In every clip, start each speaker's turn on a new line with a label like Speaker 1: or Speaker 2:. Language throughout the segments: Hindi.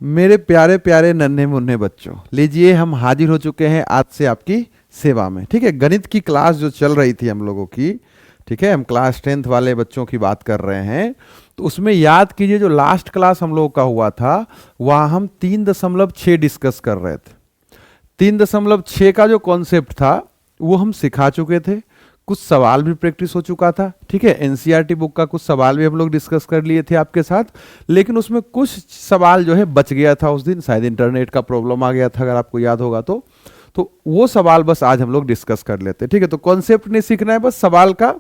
Speaker 1: मेरे प्यारे प्यारे नन्हे मुन्ने बच्चों, लीजिए हम हाजिर हो चुके हैं आज से आपकी सेवा में। ठीक है, गणित की क्लास जो चल रही थी हम लोगों की, ठीक है, हम क्लास 10th वाले बच्चों की बात कर रहे हैं। तो उसमें याद कीजिए जो लास्ट क्लास हम लोगों का हुआ था, वहाँ हम 3.6 डिस्कस कर रहे थे। 3.6 का जो कॉन्सेप्ट था वो हम सिखा चुके थे, कुछ सवाल भी प्रैक्टिस हो चुका था। ठीक है, एनसीईआरटी बुक का कुछ सवाल भी हम लोग डिस्कस कर लिए थे आपके साथ, लेकिन उसमें कुछ सवाल जो है बच गया था उस दिन, शायद इंटरनेट का प्रॉब्लम आ गया था अगर आपको याद होगा तो वो सवाल बस आज हम लोग डिस्कस कर लेते हैं। ठीक है, तो कॉन्सेप्ट नहीं सीखना है, बस सवाल का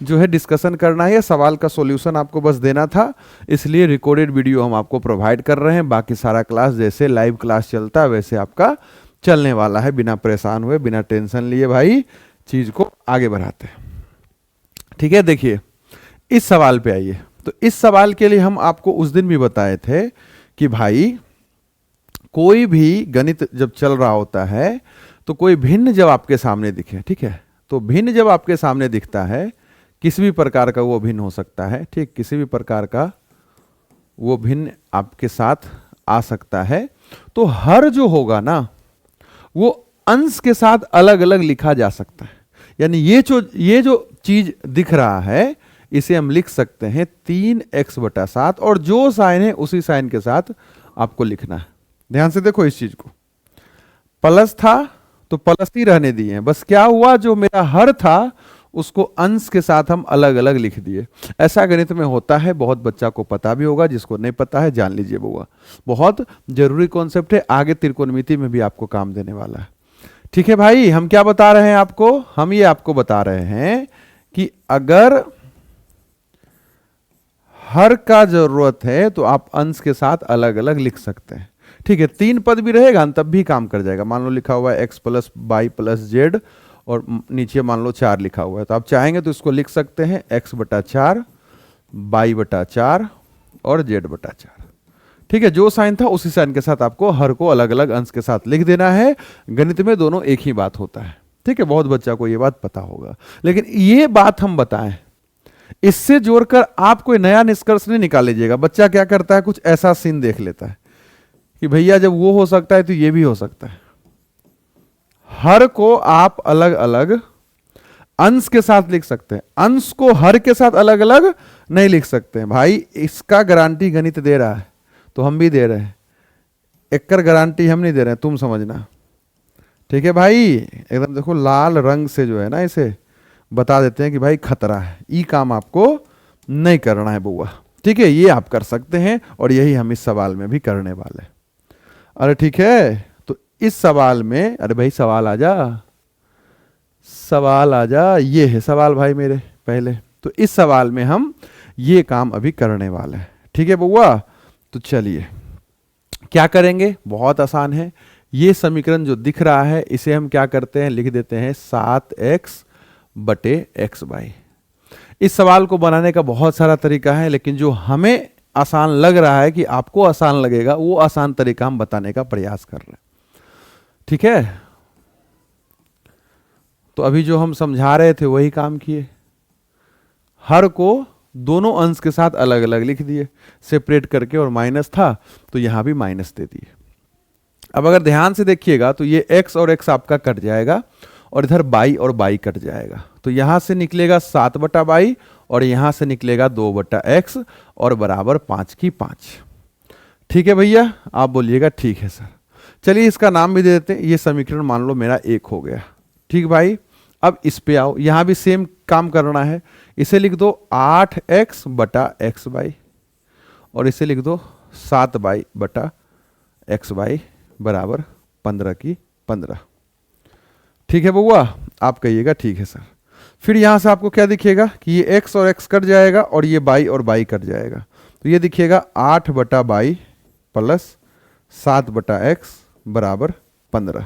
Speaker 1: जो है डिस्कशन करना है, या सवाल का सॉल्यूशन आपको बस देना था। इसलिए रिकॉर्डेड वीडियो हम आपको प्रोवाइड कर रहे हैं। बाकी सारा क्लास जैसे लाइव क्लास चलता है वैसे आपका चलने वाला है, बिना परेशान हुए, बिना टेंशन लिए भाई चीज को आगे बढ़ाते हैं। ठीक है, देखिए इस सवाल पे आइए। तो इस सवाल के लिए हम आपको उस दिन भी बताए थे कि भाई कोई भी गणित जब चल रहा होता है तो कोई भिन्न जब आपके सामने दिखे, ठीक है, तो भिन्न जब आपके सामने दिखता है, किसी भी प्रकार का वो भिन्न हो सकता है, ठीक, किसी भी प्रकार का वो भिन्न आपके साथ आ सकता है, तो हर जो होगा ना वो अंश के साथ अलग अलग लिखा जा सकता है। यानी ये जो चीज दिख रहा है इसे हम लिख सकते हैं 3x/7, और जो साइन है उसी साइन के साथ आपको लिखना है। ध्यान से देखो इस चीज को, प्लस था तो प्लस ही रहने दिए हैं, बस क्या हुआ जो मेरा हर था उसको अंश के साथ हम अलग अलग लिख दिए। ऐसा गणित में होता है, बहुत बच्चा को पता भी होगा, जिसको नहीं पता है जान लीजिए बुआ, बहुत जरूरी कॉन्सेप्ट है, आगे त्रिकोणमिति में भी आपको काम देने वाला है। ठीक है भाई, हम क्या बता रहे हैं आपको, हम ये आपको बता रहे हैं कि अगर हर का जरूरत है तो आप अंश के साथ अलग अलग लिख सकते हैं। ठीक है, 3 पद भी रहेगा तब भी काम कर जाएगा। मान लो लिखा हुआ है x + y + z, और नीचे मान लो 4 लिखा हुआ है, तो आप चाहेंगे तो इसको लिख सकते हैं x/4, y/4 और z/4। ठीक है, जो साइन था उसी साइन के साथ आपको हर को अलग अलग अंश के साथ लिख देना है। गणित में दोनों एक ही बात होता है। ठीक है, बहुत बच्चा को ये बात पता होगा, लेकिन ये बात हम बताएं, इससे जोड़कर आप कोई नया निष्कर्ष नहीं निकाल लीजिएगा। बच्चा क्या करता है, कुछ ऐसा सीन देख लेता है कि भैया जब वो हो सकता है तो ये भी हो सकता है। हर को आप अलग अलग अंश के साथ लिख सकते हैं, अंश को हर के साथ अलग अलग नहीं लिख सकते हैं। भाई इसका गारंटी गणित दे रहा है तो हम भी दे रहे हैं, एक गारंटी हम नहीं दे रहे हैं, तुम समझना। ठीक है भाई, एकदम देखो लाल रंग से जो है ना इसे बता देते हैं कि भाई खतरा है, ये काम आपको नहीं करना है बुआ। ठीक है, ये आप कर सकते हैं, और यही हम इस सवाल में भी करने वाले हैं। अरे ठीक है, तो इस सवाल में, अरे भाई सवाल आ जा, सवाल आ जा, ये है सवाल भाई मेरे पहले। तो इस सवाल में हम ये काम अभी करने वाले हैं। ठीक है बुआ, तो चलिए क्या करेंगे, बहुत आसान है। ये समीकरण जो दिख रहा है इसे हम क्या करते हैं, लिख देते हैं 7x/xy। इस सवाल को बनाने का बहुत सारा तरीका है, लेकिन जो हमें आसान लग रहा है कि आपको आसान लगेगा, वो आसान तरीका हम बताने का प्रयास कर रहे हैं। ठीक है, तो अभी जो हम समझा रहे थे वही काम किए, हर को दोनों अंश के साथ अलग अलग लिख दिए सेपरेट करके, और माइनस था तो यहां भी माइनस दे दिए। अब अगर ध्यान से देखिएगा तो ये x और x आपका कट जाएगा, और इधर y और y कट जाएगा, तो यहां से निकलेगा 7/y, और यहां से निकलेगा 2/x, और बराबर 5 की 5। ठीक है भैया, आप बोलिएगा ठीक है सर। चलिए इसका नाम भी दे देते हैं, ये समीकरण मान लो मेरा 1 हो गया। ठीक भाई, अब इस पे आओ, यहां भी सेम काम करना है। इसे लिख दो 8x/xy, और इसे लिख दो 7y/xy बराबर 15 की 15। ठीक है बउआ, आप कहिएगा ठीक है सर। फिर यहां से आपको क्या दिखेगा कि ये x और x कट जाएगा, और ये y और y कट जाएगा, तो ये दिखेगा 8/y + 7/x बराबर 15।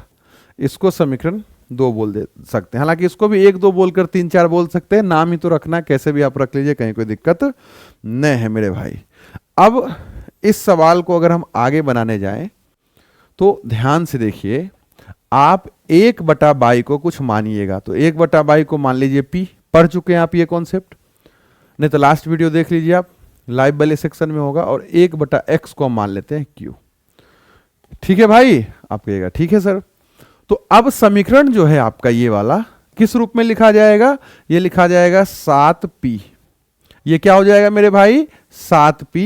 Speaker 1: इसको समीकरण 2 बोल दे सकते हैं, हालांकि इसको भी 1 2 बोलकर 3 4 बोल सकते हैं, नाम ही तो रखना है, कैसे भी आप रख लीजिए, कहीं कोई दिक्कत नहीं है मेरे भाई। अब इस सवाल को अगर हम आगे बनाने जाएं तो ध्यान से देखिए, आप 1/y को कुछ मानिएगा, तो 1/y को मान लीजिए p, पढ़ चुके हैं आप ये कॉन्सेप्ट, नहीं तो लास्ट वीडियो देख लीजिए आप, लाइव वाले सेक्शन में होगा। और 1/x को हम मान लेते हैं q। ठीक है भाई, आप कहिएगा ठीक है सर। तो अब समीकरण जो है आपका ये वाला किस रूप में लिखा जाएगा, ये लिखा जाएगा 7p। ये क्या हो जाएगा मेरे भाई, 7p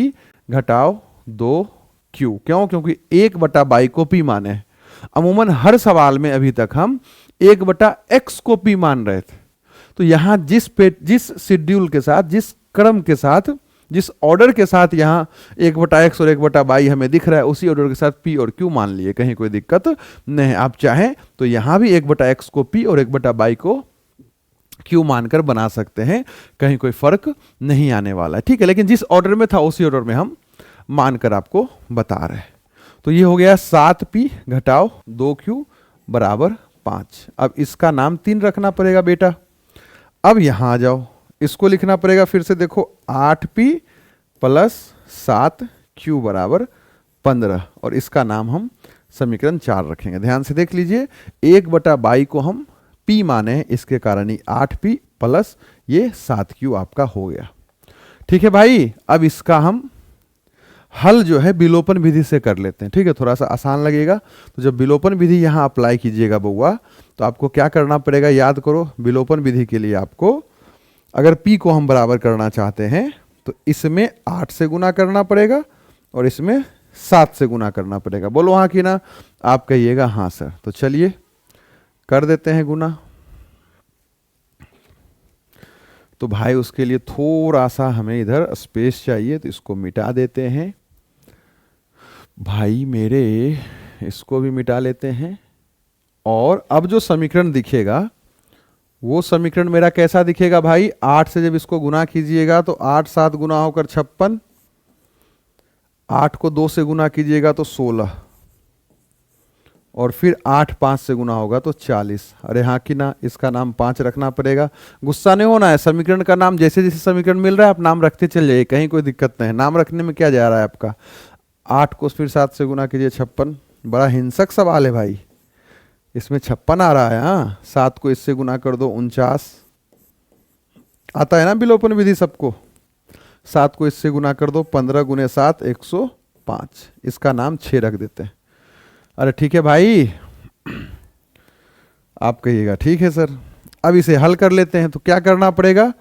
Speaker 1: घटाओ 2q। क्यों, क्योंकि 1/22 को p माने हैं। अमूमन हर सवाल में अभी तक हम 1/x को p मान रहे थे। तो यहां जिस शेड्यूल के साथ, जिस क्रम के साथ, जिस ऑर्डर के साथ यहाँ 1/x और 1/22 हमें दिख रहा है, उसी ऑर्डर के साथ p और q मान लिए, कहीं कोई दिक्कत नहीं। आप चाहें तो यहां भी 1/x को p और 1/22 को q मानकर बना सकते हैं, कहीं कोई फर्क नहीं आने वाला है, ठीक है। लेकिन जिस ऑर्डर में था उसी ऑर्डर में हम मानकर आपको बता रहे हैं। तो ये हो गया 7p घटाओ 2q बराबर 5। अब इसका नाम 3 रखना पड़ेगा बेटा। अब यहां आ जाओ, इसको लिखना पड़ेगा फिर से, देखो 8p प्लस 7q बराबर 15, और इसका नाम हम समीकरण 4 रखेंगे। ध्यान से देख लीजिए, 1/22 को हम p माने हैं, इसके कारण ही 8p प्लस ये 7q आपका हो गया। ठीक है भाई, अब इसका हम हल जो है विलोपन विधि से कर लेते हैं, ठीक है, थोड़ा सा आसान लगेगा। तो जब विलोपन विधि यहाँ अप्लाई कीजिएगा बउआ, तो आपको क्या करना पड़ेगा, याद करो। विलोपन विधि के लिए आपको, अगर p को हम बराबर करना चाहते हैं तो इसमें 8 से गुना करना पड़ेगा और इसमें 7 से गुना करना पड़ेगा। बोलो हाँ कि ना, आप कहिएगा हाँ सर। तो चलिए कर देते हैं गुना। तो भाई उसके लिए थोड़ा सा हमें इधर स्पेस चाहिए, तो इसको मिटा देते हैं भाई मेरे, इसको भी मिटा लेते हैं। और अब जो समीकरण दिखेगा वो समीकरण मेरा कैसा दिखेगा भाई, 8 से जब इसको गुना कीजिएगा तो 8 7 गुना होकर 56, 8 को 2 से गुना कीजिएगा तो 16, और फिर 8 5 से गुना होगा तो 40। अरे हाँ कि ना, इसका नाम 5 रखना पड़ेगा। गुस्सा नहीं होना है, समीकरण का नाम जैसे जैसे समीकरण मिल रहा है आप नाम रखते चल जाइए, कहीं कोई दिक्कत नहीं है। नाम रखने में क्या जा रहा है आपका। 8 को फिर 7 से गुना कीजिए 56। बड़ा हिंसक सवाल है भाई, इसमें 56 आ रहा है। हाँ, 7 को इससे गुना कर दो 49, आता है ना विलोपन विधि सबको। 7 को इससे गुना कर दो, 15 गुने 7 105। इसका नाम 6 रख देते हैं। अरे ठीक है भाई, आप कहिएगा ठीक है सर। अब इसे हल कर लेते हैं। तो क्या करना पड़ेगा,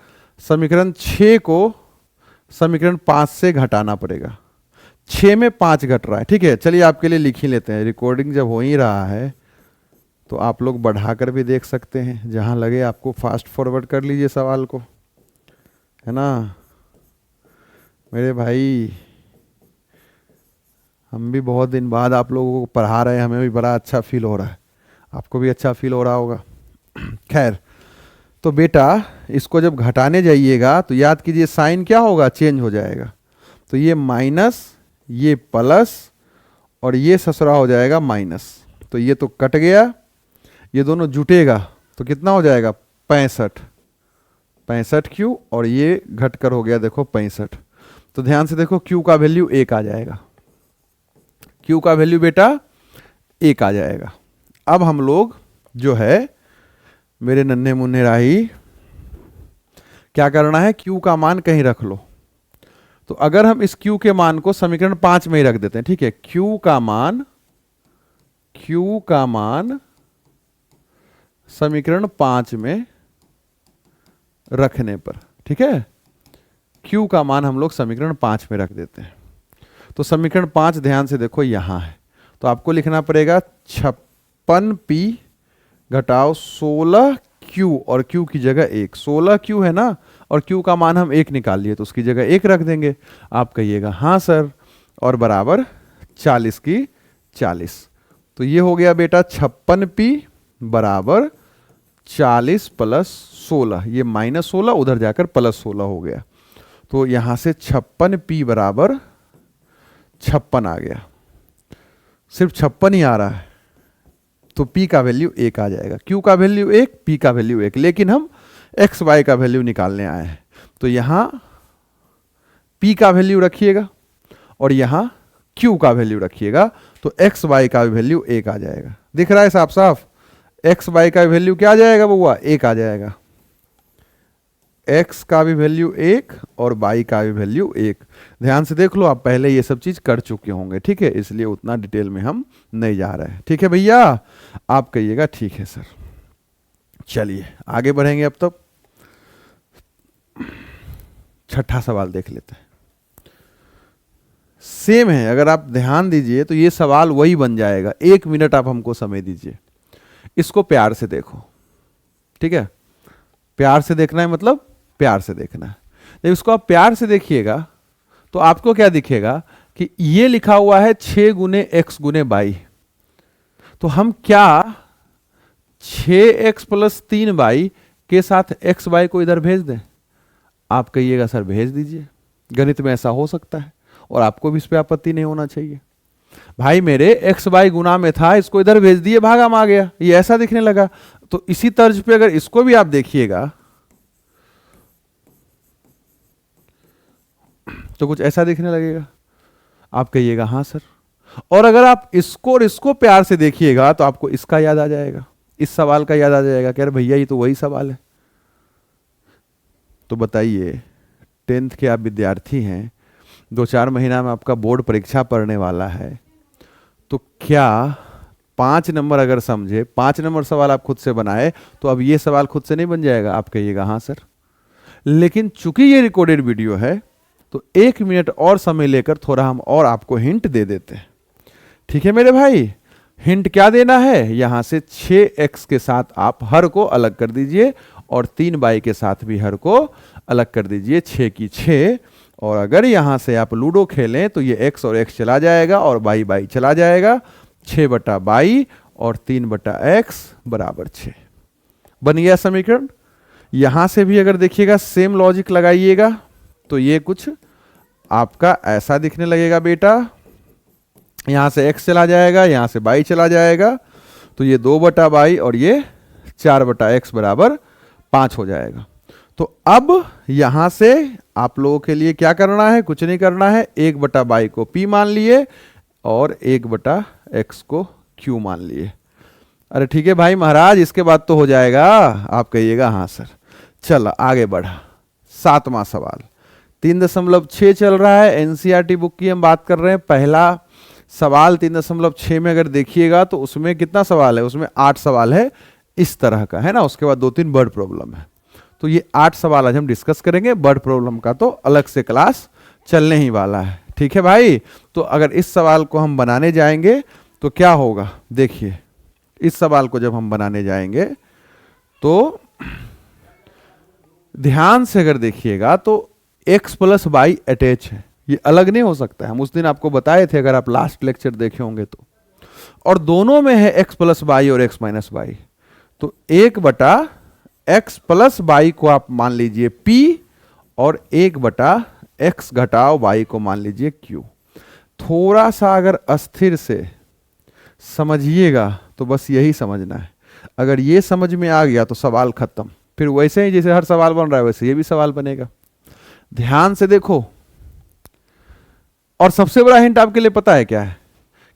Speaker 1: समीकरण 6 को समीकरण 5 से घटाना पड़ेगा। 6 में 5 घट रहा है, ठीक है। चलिए आपके लिए लिख ही लेते हैं, रिकॉर्डिंग जब हो ही रहा है तो आप लोग बढ़ाकर भी देख सकते हैं, जहां लगे आपको फास्ट फॉरवर्ड कर लीजिए सवाल को, है ना मेरे भाई। हम भी बहुत दिन बाद आप लोगों को पढ़ा रहे हैं, हमें भी बड़ा अच्छा फील हो रहा है, आपको भी अच्छा फील हो रहा होगा। खैर, तो बेटा इसको जब घटाने जाइएगा तो याद कीजिए साइन क्या होगा, चेंज हो जाएगा। तो ये माइनस, ये प्लस, और ये ससुरा हो जाएगा माइनस। तो ये तो कट गया, ये दोनों जुटेगा तो कितना हो जाएगा 65, 65q, और ये घटकर हो गया देखो 65। तो ध्यान से देखो q का वैल्यू 1 आ जाएगा, q का वैल्यू बेटा 1 आ जाएगा। अब हम लोग जो है मेरे नन्हे मुन्ने राही, क्या करना है, q का मान कहीं रख लो। तो अगर हम इस q के मान को समीकरण 5 में ही रख देते हैं, ठीक है। q का मान समीकरण 5 में रखने पर, ठीक है, q का मान हम लोग समीकरण 5 में रख देते हैं। तो समीकरण 5 ध्यान से देखो यहां है, तो आपको लिखना पड़ेगा 56p घटाओ 16q, और q की जगह 1, 16q है ना, और q का मान हम 1 निकाल लिए तो उसकी जगह 1 रख देंगे। आप कहिएगा हाँ सर, और बराबर 40 की 40। तो ये हो गया बेटा 56p बराबर 40 प्लस 16, ये -16 उधर जाकर +16 हो गया। तो यहां से 56p बराबर 56 आ गया। सिर्फ 56 ही आ रहा है, तो p का वैल्यू 1 आ जाएगा। q का वैल्यू 1, p का वैल्यू 1, लेकिन हम x y का वैल्यू निकालने आए हैं। तो यहां p का वैल्यू रखिएगा और यहां q का वैल्यू रखिएगा, तो x y का वैल्यू 1 आ जाएगा। दिख रहा है साफ साफ, x y का वैल्यू क्या आ जाएगा बउआ, 1 आ जाएगा। x का भी वैल्यू 1 और y का भी वैल्यू 1। ध्यान से देख लो, आप पहले ये सब चीज कर चुके होंगे, ठीक है, इसलिए उतना डिटेल में हम नहीं जा रहे हैं। ठीक है भैया, आप कहिएगा ठीक है सर। चलिए आगे बढ़ेंगे। अब तक छठा सवाल देख लेते हैं। सेम है, अगर आप ध्यान दीजिए तो ये सवाल वही बन जाएगा। 1 मिनट आप हमको समय दीजिए, इसको प्यार से देखो, ठीक है। प्यार से देखना है, मतलब प्यार से देखना है। जब इसको आप प्यार से देखिएगा तो आपको क्या दिखेगा कि ये लिखा हुआ है 6 गुने x गुने y। तो हम क्या 6x प्लस 3y के साथ एक्स वाई को इधर भेज दें? आप कहिएगा सर भेज दीजिए, गणित में ऐसा हो सकता है और आपको भी इस पर आपत्ति नहीं होना चाहिए। भाई मेरे एक्स वाई गुना में था, इसको इधर भेज दिए, भागा में आ गया, ये ऐसा दिखने लगा। तो इसी तर्ज पे अगर इसको भी आप देखिएगा तो कुछ ऐसा दिखने लगेगा। आप कहिएगा हाँ सर। और अगर आप इसको और इसको प्यार से देखिएगा तो आपको इसका याद आ जाएगा, इस सवाल का याद आ जाएगा। कह रहे भैया ये तो वही सवाल है। तो बताइए, 10th के आप विद्यार्थी हैं, 2-4 महीना में आपका बोर्ड परीक्षा पड़ने वाला है, तो क्या 5 नंबर अगर समझे, 5 नंबर सवाल आप खुद से बनाए तो अब ये सवाल खुद से नहीं बन जाएगा? आप कहिएगा हाँ सर। लेकिन चूंकि ये रिकॉर्डेड वीडियो है तो 1 मिनट और समय लेकर थोड़ा हम और आपको हिंट दे देते हैं। ठीक है मेरे भाई, हिंट क्या देना है? यहां से 6x के साथ आप हर को अलग कर दीजिए और 3y के साथ भी हर को अलग कर दीजिए, 6 की 6। और अगर यहां से आप लूडो खेलें तो ये x और x चला जाएगा और y चला जाएगा। 6/22 और 3/x बराबर 6 बन गया समीकरण। यहां से भी अगर देखिएगा सेम लॉजिक लगाइएगा तो ये कुछ आपका ऐसा दिखने लगेगा बेटा। यहां से x चला जाएगा, यहां से y चला जाएगा, तो ये 2/y और ये 4/x बराबर 5 हो जाएगा। तो अब यहां से आप लोगों के लिए क्या करना है? कुछ नहीं करना है। 1/y को p मान लिए और 1/x को q मान लिए। अरे ठीक है भाई महाराज, इसके बाद तो हो जाएगा। आप कहिएगा हाँ सर। चलो आगे बढ़ा। 7वां सवाल 3.6 चल रहा है। एनसीईआरटी बुक की हम बात कर रहे हैं। पहला सवाल 3.6 में अगर देखिएगा तो उसमें कितना सवाल है? उसमें 8 सवाल है इस तरह का, है ना। उसके बाद 2-3 वर्ड प्रॉब्लम है। तो ये 8 सवाल आज हम डिस्कस करेंगे। वर्ड प्रॉब्लम का तो अलग से क्लास चलने ही वाला है। ठीक है भाई। तो अगर इस सवाल को हम बनाने जाएंगे तो क्या होगा? देखिए, इस सवाल को जब हम बनाने जाएंगे तो ध्यान से अगर देखिएगा तो x प्लस वाई अटैच है, ये अलग नहीं हो सकता है। हम उस दिन आपको बताए थे, अगर आप लास्ट लेक्चर देखे होंगे तो। और दोनों में है x प्लस वाई और x माइनस वाई। तो 1/x प्लस वाई को आप मान लीजिए p और 1/x घटाओ y को मान लीजिए q। थोड़ा सा अगर अस्थिर से समझिएगा तो बस यही समझना है। अगर ये समझ में आ गया तो सवाल खत्म। फिर वैसे ही जैसे हर सवाल बन रहा है वैसे ये भी सवाल बनेगा। ध्यान से देखो। और सबसे बड़ा हिंट आपके लिए पता है क्या है?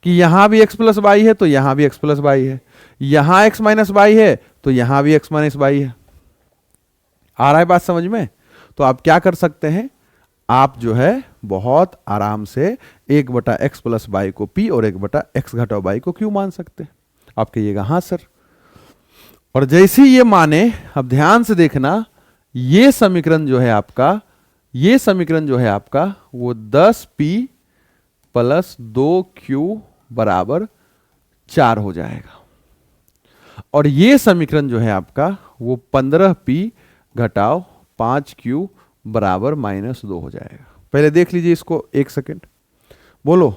Speaker 1: कि यहां भी x प्लस वाई है तो यहां भी x प्लस वाई है, यहां x माइनस वाई है तो यहां भी x माइनस वाई है। आ रहा है बात समझ में? तो आप क्या कर सकते हैं? आप जो है बहुत आराम से 1/x प्लस वाई को p और 1/x घटाओ वाई को q मान सकते हैं। आप कहिएगा हाँ सर। और जैसे ये माने, अब ध्यान से देखना, ये समीकरण जो है आपका वो 10p प्लस 2q बराबर 4 हो जाएगा। और ये समीकरण जो है आपका वो 15p घटाओ 5q बराबर -2 हो जाएगा। पहले देख लीजिए इसको 1 सेकेंड। बोलो,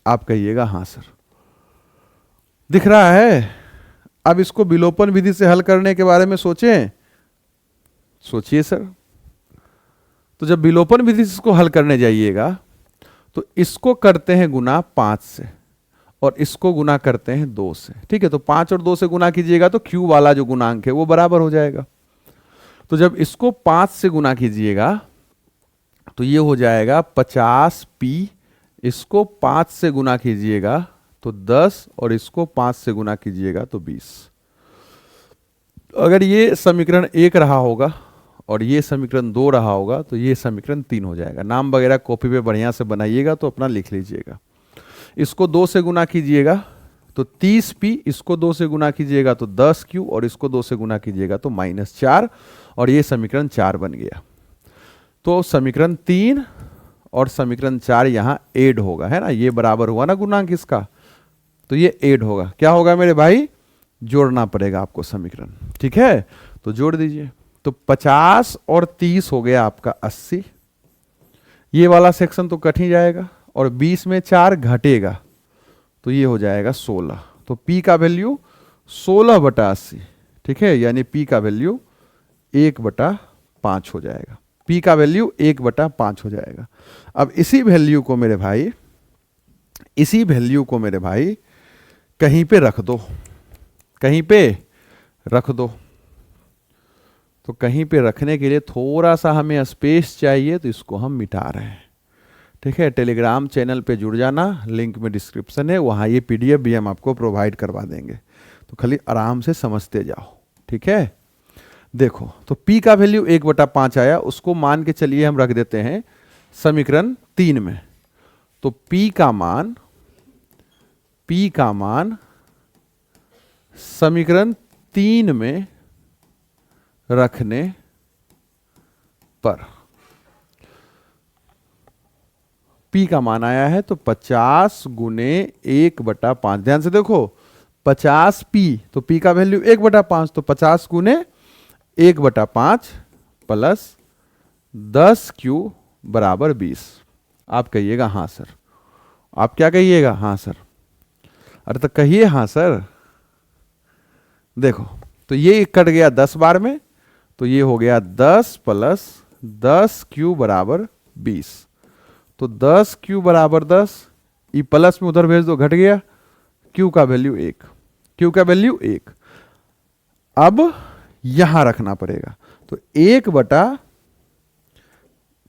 Speaker 1: आप कहिएगा हाँ सर। दिख रहा है? अब इसको विलोपन विधि से हल करने के बारे में सोचें। सोचिए सर। तो जब विलोपन विधि से इसको हल करने जाइएगा तो इसको करते हैं गुना 5 से और इसको गुना करते हैं 2 से। ठीक है, तो 5 और 2 से गुना कीजिएगा तो q वाला जो गुणांक है वो बराबर हो जाएगा। तो जब इसको 5 से गुना कीजिएगा तो ये हो जाएगा 50p। इसको 5 से गुना कीजिएगा तो 10 और इसको 5 से गुना कीजिएगा तो 20। अगर ये समीकरण 1 रहा होगा और ये समीकरण 2 रहा होगा तो ये समीकरण 3 हो जाएगा। नाम वगैरह कॉपी पे बढ़िया से बनाइएगा तो अपना लिख लीजिएगा। इसको 2 से गुना कीजिएगा तो 30p, इसको 2 से गुना कीजिएगा तो 10q, और इसको 2 से गुना कीजिएगा तो -4, और ये समीकरण 4 बन गया। तो समीकरण 3 और समीकरण 4 यहाँ ऐड होगा, है ना, ये बराबर हुआ ना गुणांक इसका, तो ये ऐड होगा। क्या होगा मेरे भाई, जोड़ना पड़ेगा आपको समीकरण, ठीक है। तो जोड़ दीजिए, तो 50 और 30 हो गया आपका 80, ये वाला सेक्शन तो कट ही जाएगा, और 20 में 4 घटेगा तो ये हो जाएगा 16। तो P का वैल्यू 16/80, ठीक है, यानी P का वैल्यू 1/5 हो जाएगा। P का वैल्यू 1/5 हो जाएगा। अब इसी वैल्यू को मेरे भाई, इसी वैल्यू को मेरे भाई कहीं पे रख दो, कहीं पे रख दो। तो कहीं पे रखने के लिए थोड़ा सा हमें स्पेस चाहिए, तो इसको हम मिटा रहे हैं, ठीक है। टेलीग्राम चैनल पे जुड़ जाना, लिंक में डिस्क्रिप्शन है, वहाँ ये PDF भी हम आपको प्रोवाइड करवा देंगे, तो खाली आराम से समझते जाओ, ठीक है। देखो, तो P का वैल्यू 1/5 आया, उसको मान के चलिए हम रख देते हैं समीकरण 3 में। तो P का मान समीकरण 3 में रखने पर P का मान आया है तो 50 गुने 1/5। ध्यान से देखो, 50p, तो P का वैल्यू 1/5, तो 50 गुने 1/5 प्लस 10q बराबर 20। आप कहिएगा हाँ सर, आप क्या कहिएगा, हाँ सर। अरे तो कहिए हाँ सर। देखो, तो ये कट गया 10 बार में, तो ये हो गया 10 प्लस 10q बराबर 20। तो 10q बराबर 10, ई प्लस में उधर भेज दो, घट गया, q का वैल्यू 1, q का वैल्यू 1। अब यहां रखना पड़ेगा, तो 1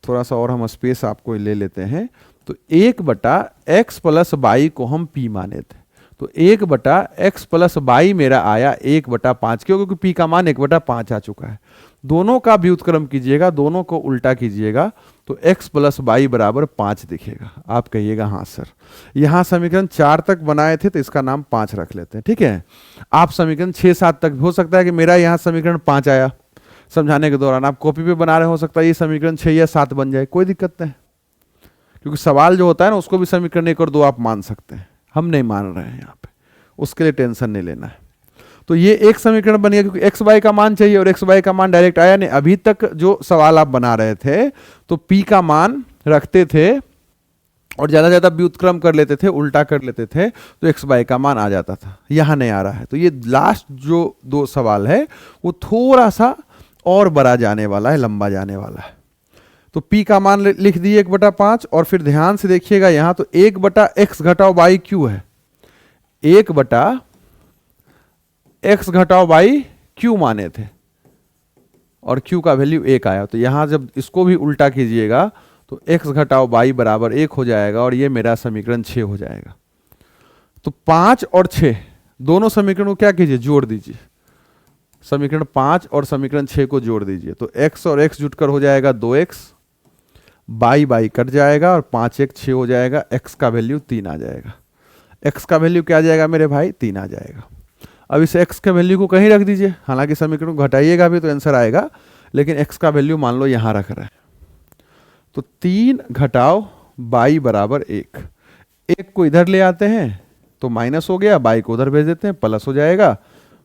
Speaker 1: थोड़ा सा और हम स्पेस आपको ले लेते हैं, तो 1/x प्लस y को हम p माने थे, तो 1/x प्लस y मेरा आया 1/5, क्योंकि p का मान 1/5 आ चुका है। दोनों का व्युत्क्रम कीजिएगा, दोनों को उल्टा कीजिएगा, तो x प्लस y बराबर 5 दिखेगा। आप कहिएगा हाँ सर। यहां समीकरण 4 तक बनाए थे तो इसका नाम 5 रख लेते हैं, ठीक है। आप समीकरण 6-7 तक, हो सकता है कि मेरा यहां समीकरण 5 आया, समझाने के दौरान आप कॉपी पे बना रहे, हो सकता है ये समीकरण 6 या 7 बन जाए, कोई दिक्कत नहीं, क्योंकि सवाल जो होता है ना उसको भी समीकरण 1 और 2 आप मान सकते हैं, हम नहीं मान रहे हैं यहाँ पे, उसके लिए टेंशन नहीं लेना है। तो ये एक समीकरण बन गया, क्योंकि एक्स वाई का मान चाहिए और एक्स वाई का मान डायरेक्ट आया नहीं। अभी तक जो सवाल आप बना रहे थे तो P का मान रखते थे और ज्यादा ज्यादा व्युत्क्रम कर लेते थे, उल्टा कर लेते थे, तो एक्स वाई का मान आ जाता था। यहां नहीं आ रहा है, तो ये लास्ट जो 2 सवाल है वो थोड़ा सा और बड़ा जाने वाला है, लंबा जाने वाला है। तो P का मान लिख दिए 1/5, और फिर ध्यान से देखिएगा यहां तो 1/x घटाओ y क्यू है, 1/x घटाओ y क्यू माने थे, और q का वैल्यू 1 आया। तो यहां जब इसको भी उल्टा कीजिएगा तो x घटाओ y बराबर 1 हो जाएगा, और ये मेरा समीकरण 6 हो जाएगा। तो 5 और 6 दोनों समीकरण को क्या कीजिए, जोड़ दीजिए। समीकरण 5 और समीकरण 6 को जोड़ दीजिए, तो x और x जुटकर हो जाएगा 2x, y कट जाएगा, और 5 1 6 हो जाएगा, x का वैल्यू 3 आ जाएगा। x का वैल्यू क्या आ जाएगा मेरे भाई, 3 आ जाएगा। अब इस x के वैल्यू को कहीं रख दीजिए, हालांकि समीकरण को घटाइएगा भी तो आंसर आएगा, लेकिन x का वैल्यू मान लो यहां रख रहे हैं। तो 3 घटाओ y बराबर 1, 1 को इधर ले आते हैं तो माइनस हो गया, y को उधर भेज देते हैं, प्लस हो जाएगा,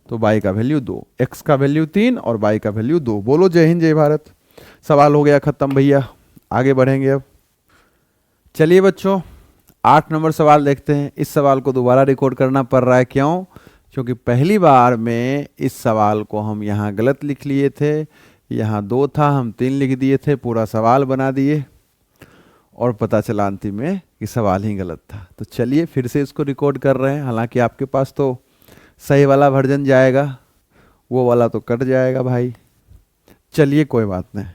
Speaker 1: तो y का वैल्यू 2, x का वैल्यू 3 और y का वैल्यू 2। बोलो जय हिंद जय भारत। सवाल हो गया खत्म भैया, आगे बढ़ेंगे अब। चलिए बच्चों 8 नंबर सवाल देखते हैं। इस सवाल को दोबारा रिकॉर्ड करना पड़ रहा है, क्यों? क्योंकि पहली बार में इस सवाल को हम यहाँ गलत लिख लिए थे, यहाँ 2 था, हम 3 लिख दिए थे, पूरा सवाल बना दिए, और पता चला अंतिम में कि सवाल ही गलत था। तो चलिए फिर से इसको रिकॉर्ड कर रहे हैं, हालांकि आपके पास तो सही वाला वर्जन जाएगा, वो वाला तो कट जाएगा भाई। चलिए कोई बात नहीं,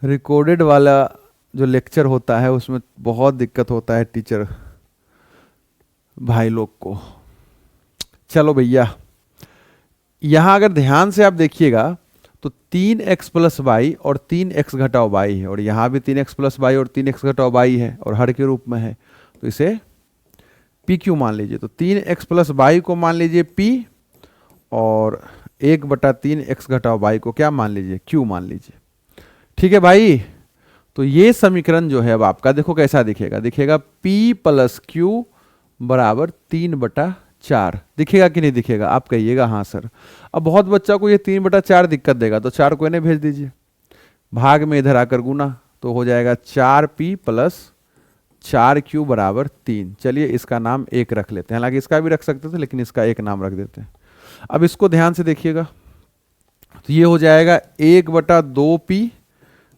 Speaker 1: रिकॉर्डेड वाला जो लेक्चर होता है उसमें बहुत दिक्कत होता है टीचर भाई लोग को। चलो भैया, यहां अगर ध्यान से आप देखिएगा तो 3x प्लस वाई और 3x घटाओ वाई है, और यहाँ भी 3x प्लस वाई और 3x घटाओ वाई है और हर के रूप में है, तो इसे पी क्यू मान लीजिए। तो 3x प्लस वाई को मान लीजिए पी, और 1/3x घटाओ वाई को क्या मान लीजिए, क्यू मान लीजिए। ठीक है भाई, तो ये समीकरण जो है अब आपका देखो कैसा दिखेगा, दिखेगा p प्लस क्यू बराबर 3/4। दिखेगा कि नहीं दिखेगा, आप कहिएगा हाँ सर। अब बहुत बच्चा को ये 3/4 दिक्कत देगा, तो 4 को इन्हें भेज दीजिए, भाग में इधर आकर गुना, तो हो जाएगा 4p प्लस 4q बराबर 3। चलिए इसका नाम 1 रख लेते हैं, हालांकि इसका भी रख सकते थे लेकिन इसका 1 नाम रख देते हैं। अब इसको ध्यान से देखिएगा, तो ये हो जाएगा 1/2p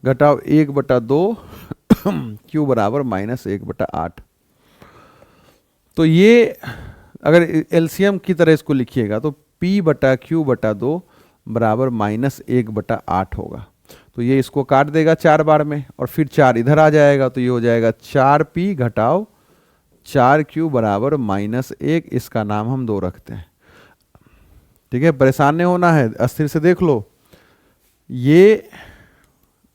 Speaker 1: घटाओ 1/2 q बराबर -1/8। तो ये अगर एलसीएम की तरह इसको लिखिएगा तो p/q/2 बराबर -1/8 होगा। तो ये इसको काट देगा 4 बार में, और फिर 4 इधर आ जाएगा, तो ये हो जाएगा 4p घटाओ 4q बराबर -1। इसका नाम हम 2 रखते हैं। ठीक है, परेशान नहीं होना है, अस्थिर से देख लो। ये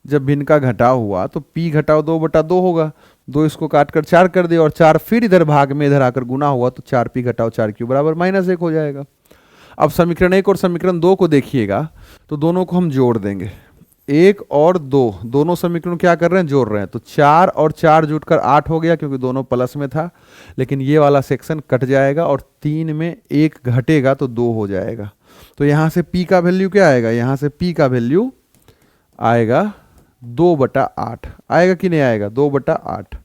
Speaker 1: जब भिन्न का घटाव हुआ तो p घटाओ 2/2 होगा, 2 इसको काट कर 4 कर दिया, और 4 फिर इधर भाग में इधर आकर गुना हुआ, तो 4p घटाओ 4q बराबर -1 हो जाएगा। अब समीकरण 1 और समीकरण 2 को देखिएगा, तो दोनों को हम जोड़ देंगे। 1 और 2 दोनों समीकरण क्या कर रहे हैं, जोड़ रहे हैं। तो 4 और 4 जुटकर 8 हो गया, क्योंकि दोनों प्लस में था, लेकिन ये वाला सेक्शन कट जाएगा और 3 में 1 घटेगा तो 2 हो जाएगा। तो यहाँ से p का वैल्यू क्या आएगा, यहाँ से p का वैल्यू आएगा 2/8। आएगा कि नहीं आएगा, 2/8।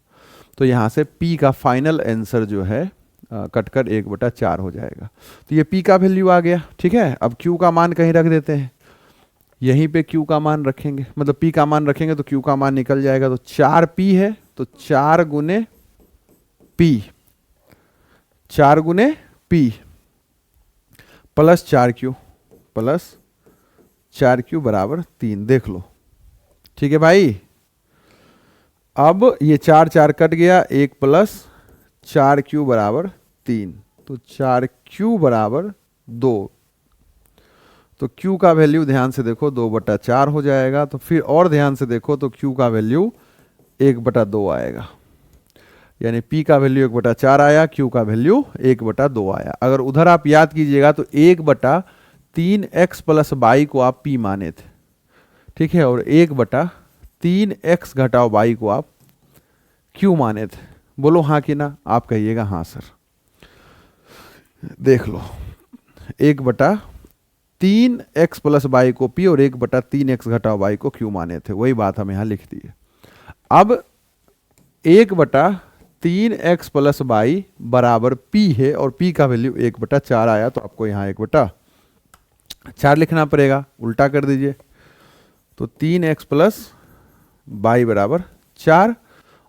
Speaker 1: तो यहाँ से p का फाइनल आंसर जो है कटकर 1/4 हो जाएगा। तो ये p का वैल्यू आ गया। ठीक है, अब q का मान कहीं रख देते हैं, यहीं पे q का मान रखेंगे, मतलब p का मान रखेंगे तो q का मान निकल जाएगा। तो 4p है, तो 4 गुने p, 4 गुने p प्लस 4q बराबर 3। देख लो, ठीक है भाई। अब ये 4 4 कट गया, 1 प्लस 4q बराबर 3, तो 4q बराबर 2। तो q का वैल्यू ध्यान से देखो 2/4 हो जाएगा। तो फिर और ध्यान से देखो तो q का वैल्यू 1/2 आएगा, यानी p का वैल्यू 1/4 आया, q का वैल्यू 1/2 आया। अगर उधर आप याद कीजिएगा तो 1/3x प्लस y को आप p माने थे, ठीक है, और 1/3x घटाओ y को आप q माने थे। बोलो हाँ कि ना, आप कहिएगा हाँ सर। देख लो, 1/3x प्लस y को p और 1/3x घटाओ y को q माने थे, वही बात हम यहाँ लिख दिए। अब 1/3x प्लस y बराबर p है, और p का वैल्यू 1/4 आया, तो आपको यहाँ 1/4 लिखना पड़ेगा। उल्टा कर दीजिए, तो 3x प्लस y बराबर 4,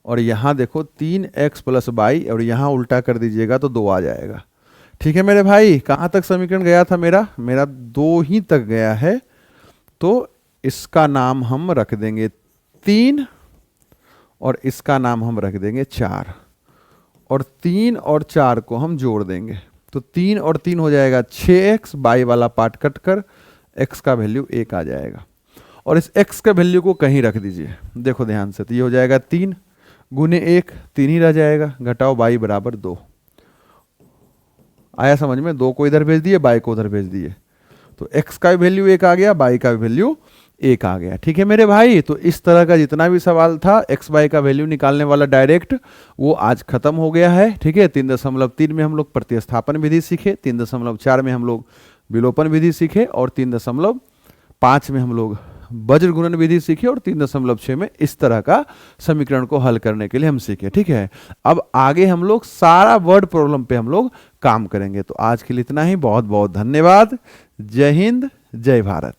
Speaker 1: और यहाँ देखो 3x प्लस y, और यहाँ उल्टा कर दीजिएगा तो 2 आ जाएगा। ठीक है मेरे भाई, कहाँ तक समीकरण गया था मेरा 2 ही तक गया है। तो इसका नाम हम रख देंगे 3, और इसका नाम हम रख देंगे 4, और 3 और 4 को हम जोड़ देंगे, तो 3 और 3 हो जाएगा 6x, y वाला पार्ट कट कर x का वैल्यू 1 आ जाएगा, और इस x का वैल्यू को कहीं रख दीजिए। देखो ध्यान से, तो ये हो जाएगा 3 गुने 1, 3 ही रह जाएगा, घटाओ y बराबर 2। आया समझ में, 2 को इधर भेज दिए, y को उधर भेज दिए, तो x का वैल्यू 1 आ गया, y का वैल्यू 1 आ गया। ठीक है मेरे भाई, तो इस तरह का जितना भी सवाल था x y का वैल्यू निकालने वाला डायरेक्ट, वो आज खत्म हो गया है। ठीक है, 3.3 में हम लोग प्रतिस्थापन विधि सीखे, 3.4 में हम लोग विलोपन विधि सीखे, और 3.5 में हम लोग वज्र गुणन विधि सीखे, और 3.6 में इस तरह का समीकरण को हल करने के लिए हम सीखे। ठीक है, अब आगे हम लोग सारा वर्ड प्रॉब्लम पे हम लोग काम करेंगे। तो आज के लिए इतना ही, बहुत बहुत धन्यवाद। जय हिंद, जय भारत।